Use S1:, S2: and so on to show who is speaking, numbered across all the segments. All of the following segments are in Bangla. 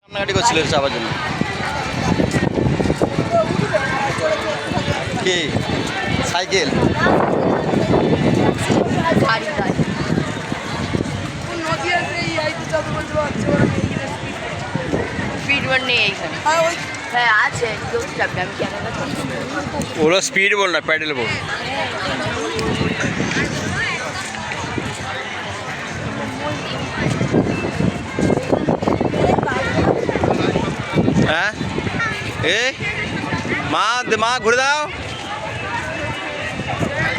S1: কান্নাকাটি করছিল চাপার জন্য। কি সাইকেল? ওগুলো স্পিড বল না, প্যাডেল বল। হ্যাঁ এ মা মা ঘুরে দাও।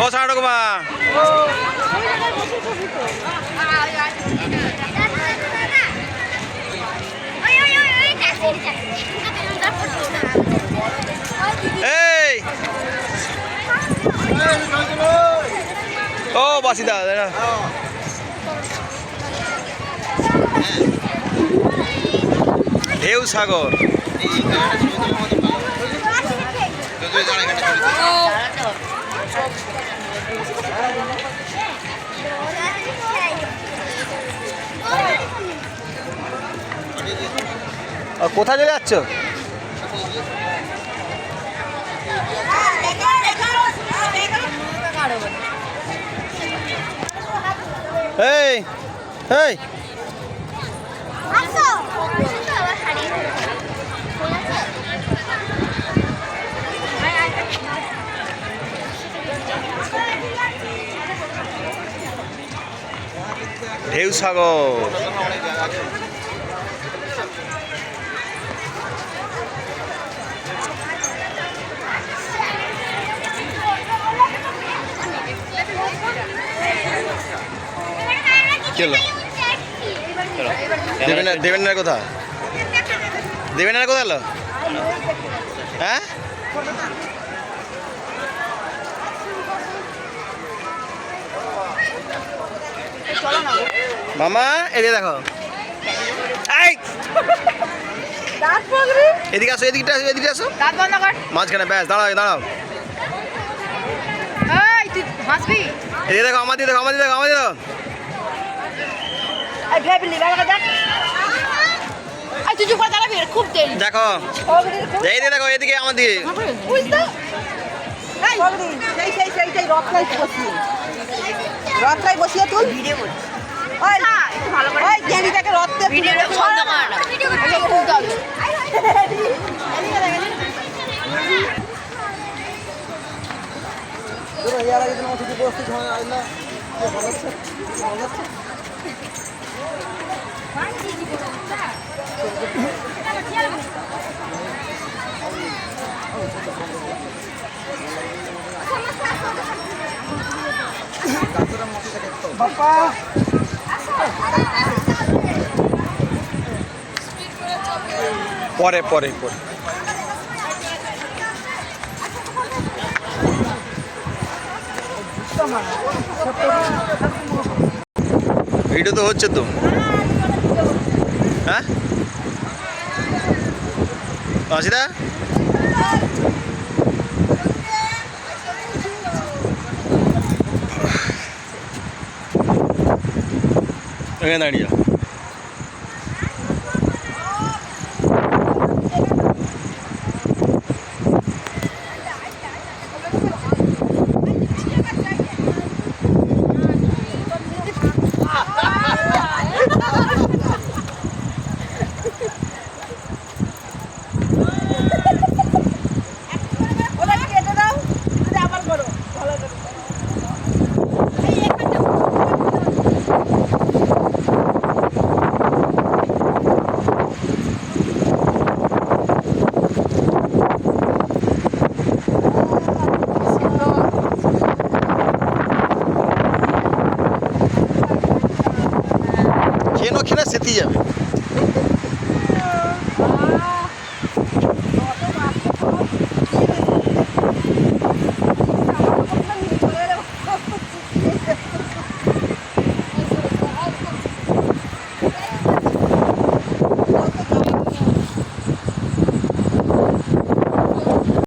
S1: ও সাড়ে মা এই ও বাসিদা ঢেউ সাগর। কোথায় চলে যাচ্ছ? এই এই ঢেউ সাগর। দেবেন্দ্রের কথা দেবেন্দ্রের কথা এলো। হ্যাঁ মামা এদিকে দেখো, এদিকে আসো, এদিকে আসো, এদিকে আসো মাঝখানে। ব্যাস দাঁড়াও দাঁড়াও, এদিকে দেখো, আমাদের দেখো, আমাদের দেখো, আমাদের দেখো। দেখো এইদিকে দেখো, এদিকে আমাদের
S2: রথটাই বসিয়ে তুল
S1: পরে পরে পরে ভিডিও তো হচ্ছে তো। হ্যাঁ আসিদা এখানে দাঁড়িয়ে খেয়ে সেতেই যাবে।